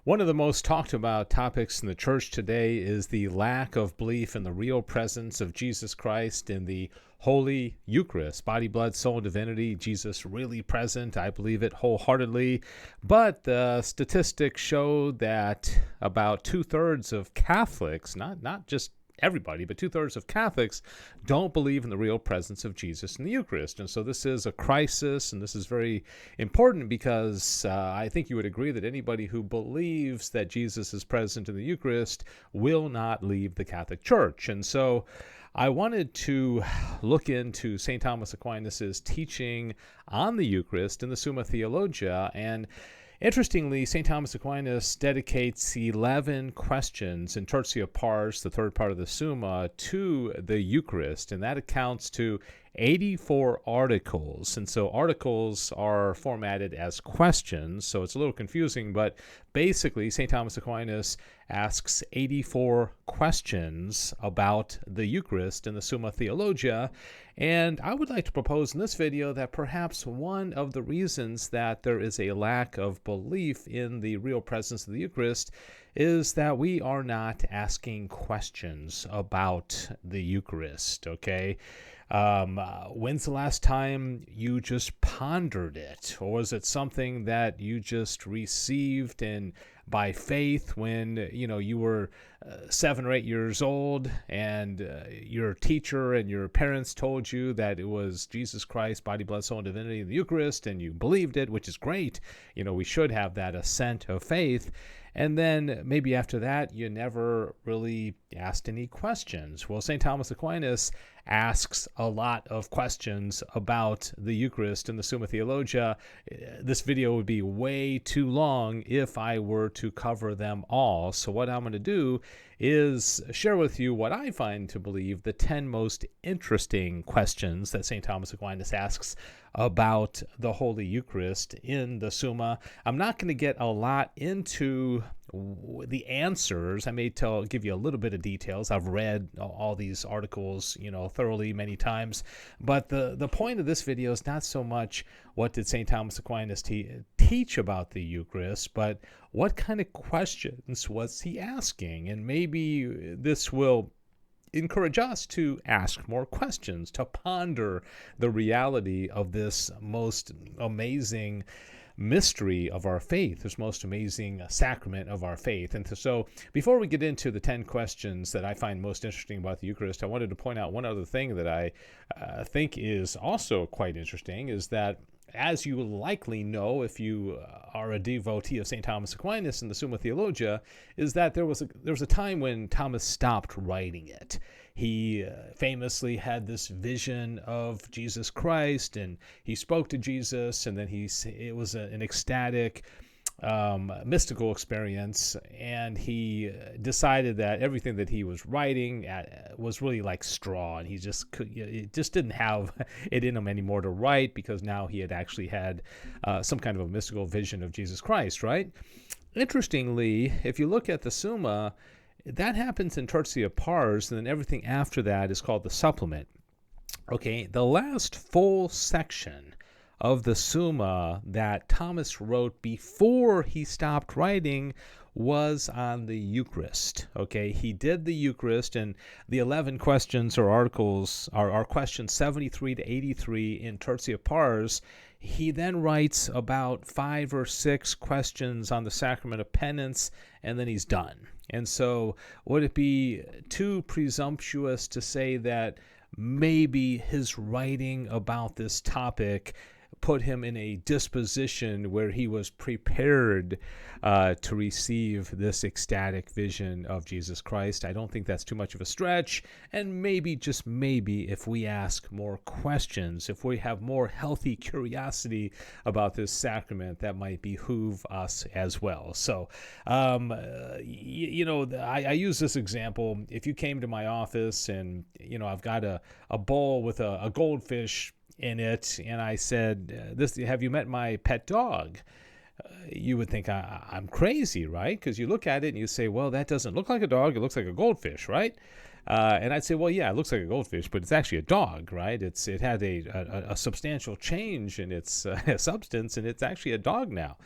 One of the most talked about topics in the church today is the lack of belief in the real presence of Jesus Christ in the Holy Eucharist, body, blood, soul, and divinity. Jesus really present. I believe it wholeheartedly. But the statistics show that about two-thirds of Catholics, not just everybody, but two-thirds of Catholics don't believe in the real presence of Jesus in the Eucharist. And so this is a crisis, and this is very important because I think you would agree that anybody who believes that Jesus is present in the Eucharist will not leave the Catholic Church. And so I wanted to look into St. Thomas Aquinas' teaching on the Eucharist in the Summa Theologia. And interestingly, St. Thomas Aquinas dedicates 11 questions in Tertia Pars, the third part of the Summa, to the Eucharist, and that accounts to 84 articles. And so articles are formatted as questions, so it's a little confusing, but basically St. Thomas Aquinas asks 84 questions about the Eucharist in the Summa Theologia. And I would like to propose in this video that perhaps one of the reasons that there is a lack of belief in the real presence of the Eucharist is that we are not asking questions about the Eucharist, okay? When's the last time you just pondered it? Or was it something that you just received and by faith when you were 7 or 8 years old and your teacher and your parents told you that it was Jesus Christ, body, blood, soul, and divinity in the Eucharist, and you believed it, which is great. We should have that assent of faith. And then maybe after that, you never really asked any questions. Well, St. Thomas Aquinas asks a lot of questions about the Eucharist in the Summa Theologia. This video would be way too long if I were to cover them all. So what I'm going to do is share with you what I find to believe the 10 most interesting questions that St. Thomas Aquinas asks about the Holy Eucharist in the Summa. I'm not going to get a lot into the answers. I may give you a little bit of details. I've read all these articles, thoroughly many times. But the point of this video is not so much what did St. Thomas Aquinas teach about the Eucharist, but what kind of questions was he asking? And maybe this will encourage us to ask more questions, to ponder the reality of this most amazing mystery of our faith, this most amazing sacrament of our faith. And so before we get into the 10 questions that I find most interesting about the Eucharist, I wanted to point out one other thing that I think is also quite interesting, is that as you likely know if you are a devotee of St. Thomas Aquinas in the Summa Theologia, is that there was a time when Thomas stopped writing it. He famously had this vision of Jesus Christ, and he spoke to Jesus, and then it was an ecstatic mystical experience, and he decided that everything that he was writing was really like straw, and it just didn't have it in him anymore to write, because now he had actually had some kind of a mystical vision of Jesus Christ, right? Interestingly, if you look at the Summa, that happens in Tertia Pars, and then everything after that is called the supplement. Okay, the last full section of the Summa that Thomas wrote before he stopped writing was on the Eucharist. Okay, he did the Eucharist, and the 11 questions or articles are questions 73 to 83 in Tertia Pars. He then writes about 5 or 6 questions on the Sacrament of Penance, and then he's done. And so would it be too presumptuous to say that maybe his writing about this topic put him in a disposition where he was prepared to receive this ecstatic vision of Jesus Christ? I don't think that's too much of a stretch. And maybe, just maybe, if we ask more questions, if we have more healthy curiosity about this sacrament, that might behoove us as well. So, I use this example. If you came to my office and, I've got a bowl with a goldfish in it, and I said, have you met my pet dog? you would think I'm crazy, right? Because you look at it and you say, well, that doesn't look like a dog. It looks like a goldfish, right? And I'd say, well, yeah, it looks like a goldfish, but it's actually a dog, right? It had a substantial change in its substance, and it's actually a dog now.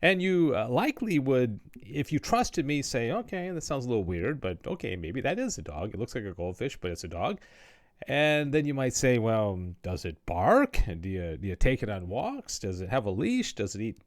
And you likely would, if you trusted me, say, okay, that sounds a little weird, but okay, maybe that is a dog. It looks like a goldfish, but it's a dog. And then you might say, well, does it bark? Do you take it on walks? Does it have a leash? Does it eat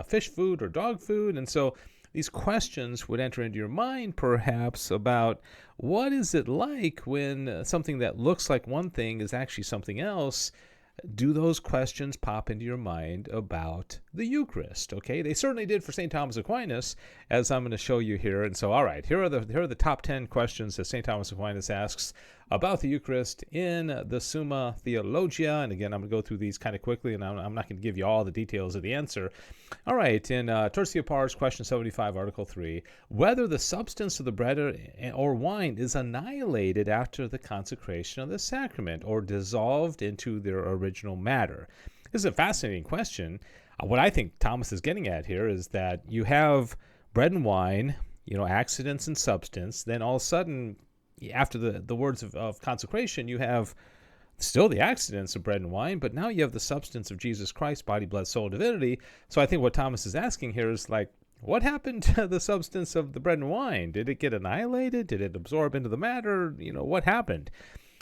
fish food or dog food? And so these questions would enter into your mind, perhaps, about what is it like when something that looks like one thing is actually something else. Do those questions pop into your mind about the Eucharist? Okay, they certainly did for St. Thomas Aquinas, as I'm going to show you here. And so, all right, here are the top 10 questions that St. Thomas Aquinas asks about the Eucharist in the Summa Theologia. And again, I'm going to go through these kind of quickly, and I'm not going to give you all the details of the answer. All right, in Tertia Pars, question 75, article 3, whether the substance of the bread or wine is annihilated after the consecration of the sacrament or dissolved into their original matter. This is a fascinating question. What I think Thomas is getting at here is that you have bread and wine, accidents and substance, then all of a sudden, after the words of consecration, you have still the accidents of bread and wine, but now you have the substance of Jesus Christ, body, blood, soul, divinity. So I think what Thomas is asking here is like, what happened to the substance of the bread and wine? Did it get annihilated? Did it absorb into the matter? What happened?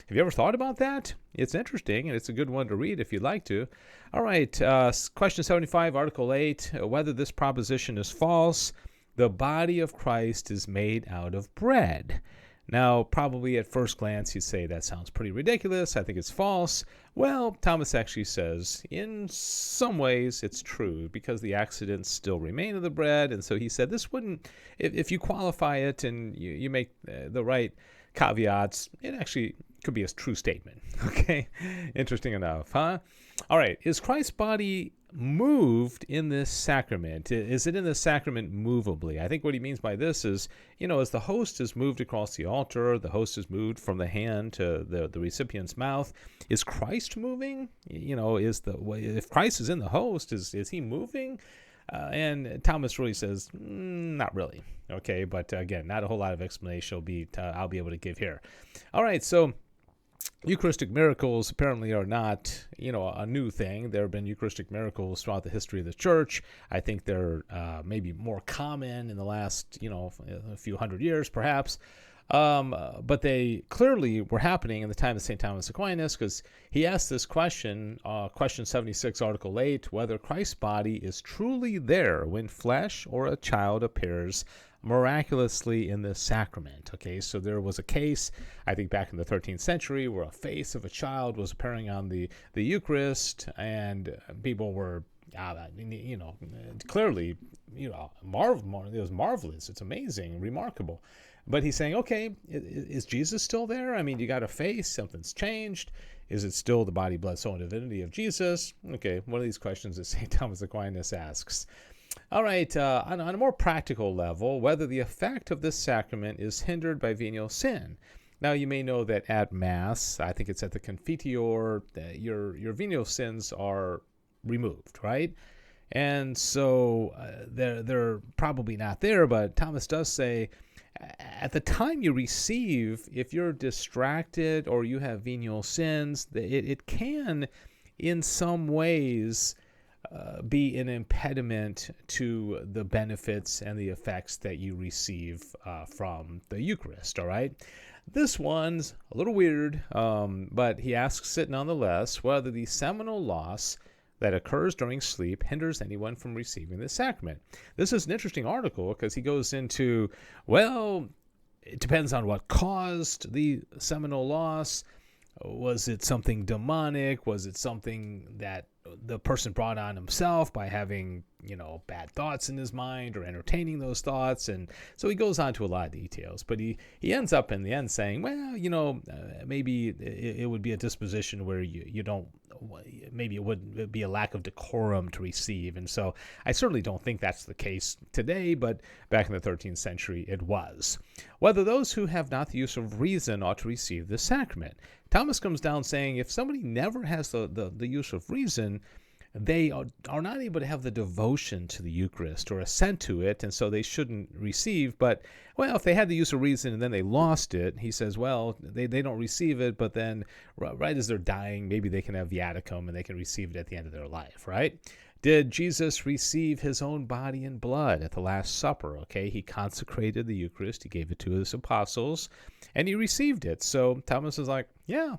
Have you ever thought about that? It's interesting, and it's a good one to read if you'd like to. All right, question 75, article 8, whether this proposition is false. The body of Christ is made out of bread. Now, probably at first glance, you'd say that sounds pretty ridiculous. I think it's false. Well, Thomas actually says in some ways it's true because the accidents still remain in the bread. And so he said this wouldn't, if you qualify it and you make the right caveats, it actually could be a true statement. Okay, interesting enough, huh? All right, is Christ's body moved in this sacrament? Is it in the sacrament movably? I think what he means by this is, as the host is moved across the altar, the host is moved from the hand to the recipient's mouth. Is Christ moving? If Christ is in the host, is he moving? And Thomas really says, not really. Okay, but again, not a whole lot of explanation I'll be able to give here. All right, so Eucharistic miracles apparently are not, a new thing. There have been Eucharistic miracles throughout the history of the Church. I think they're maybe more common in the last, a few hundred years, perhaps. But they clearly were happening in the time of St. Thomas Aquinas, because he asked this question, question 76, article 8, whether Christ's body is truly there when flesh or a child appears miraculously in the sacrament. Okay, so there was a case, I think back in the 13th century, where a face of a child was appearing on the Eucharist, and people were, clearly, it was marvelous. It's amazing, remarkable. But he's saying, okay, is Jesus still there? I mean, you got a face, something's changed. Is it still the body, blood, soul, and divinity of Jesus? Okay, one of these questions that St. Thomas Aquinas asks. All right, on a more practical level, whether the effect of this sacrament is hindered by venial sin. Now, you may know that at Mass, I think it's at the Confiteor, your venial sins are removed, right? And so they're probably not there, but Thomas does say, at the time you receive, if you're distracted or you have venial sins, it can, in some ways, be an impediment to the benefits and the effects that you receive from the Eucharist, all right? This one's a little weird, but he asks it nonetheless, whether the seminal loss that occurs during sleep hinders anyone from receiving the sacrament. This is an interesting article because he goes into, well, it depends on what caused the seminal loss. Was it something demonic? Was it something that the person brought on himself by having, bad thoughts in his mind or entertaining those thoughts? And so he goes on to a lot of details, but he ends up in the end saying, well, maybe it would be a disposition where you don't, maybe it would be a lack of decorum to receive. And so I certainly don't think that's the case today, but back in the 13th century, it was. Whether those who have not the use of reason ought to receive the sacrament. Thomas comes down saying if somebody never has the use of reason, they are not able to have the devotion to the Eucharist or assent to it, and so they shouldn't receive. But, well, if they had the use of reason and then they lost it, he says, well, they don't receive it, but then right as they're dying, maybe they can have viaticum and they can receive it at the end of their life, right? Did Jesus receive his own body and blood at the Last Supper? Okay, he consecrated the Eucharist, he gave it to his apostles, and he received it. So Thomas is like, yeah,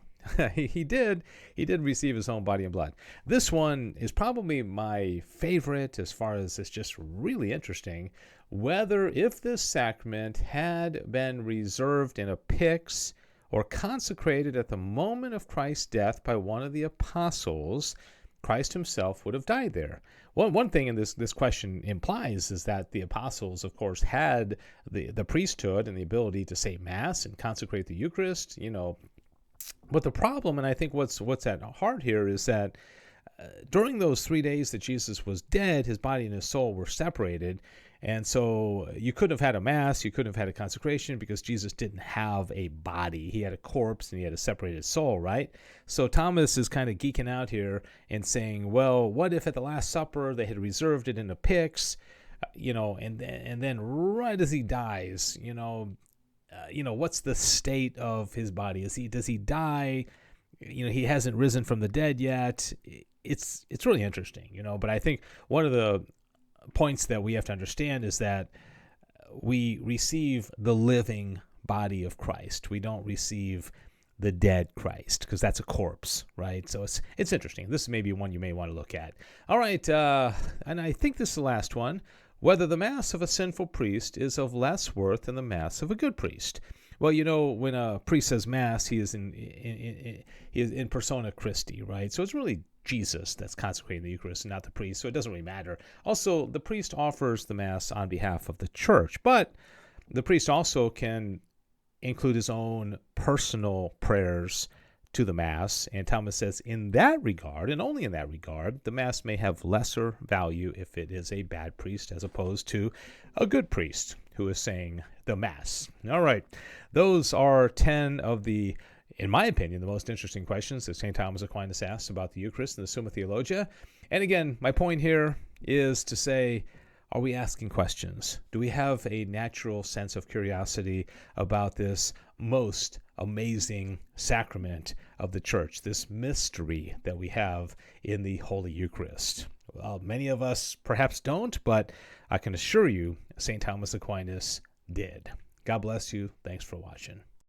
he did receive his own body and blood. This one is probably my favorite as far as it's just really interesting. Whether if this sacrament had been reserved in a pyx or consecrated at the moment of Christ's death by one of the apostles, Christ himself would have died there. One thing in this question implies is that the apostles, of course, had the priesthood and the ability to say Mass and consecrate the Eucharist, But the problem, and I think what's at heart here, is that during those 3 days that Jesus was dead, his body and his soul were separated. And so you couldn't have had a Mass, you couldn't have had a consecration because Jesus didn't have a body. He had a corpse and he had a separated soul, right? So Thomas is kind of geeking out here and saying, well, what if at the Last Supper they had reserved it in a pyx, and then right as he dies, what's the state of his body? Does he die? He hasn't risen from the dead yet. It's really interesting, but I think one of the points that we have to understand is that we receive the living body of Christ. We don't receive the dead Christ because that's a corpse, right? So it's interesting. This may be one you may want to look at. All right, and I think this is the last one. Whether the Mass of a sinful priest is of less worth than the Mass of a good priest. Well, when a priest says Mass, he is in persona Christi, right? So it's really Jesus that's consecrating the Eucharist and not the priest, so it doesn't really matter. Also, the priest offers the Mass on behalf of the church, but the priest also can include his own personal prayers to the Mass, and Thomas says in that regard, and only in that regard, the Mass may have lesser value if it is a bad priest as opposed to a good priest who is saying the Mass. All right, those are 10 of the, in my opinion, the most interesting questions that St. Thomas Aquinas asks about the Eucharist in the Summa Theologia. And again, my point here is to say, are we asking questions? Do we have a natural sense of curiosity about this most amazing sacrament of the Church, this mystery that we have in the Holy Eucharist? Well, many of us perhaps don't, but I can assure you St. Thomas Aquinas did. God bless you. Thanks for watching.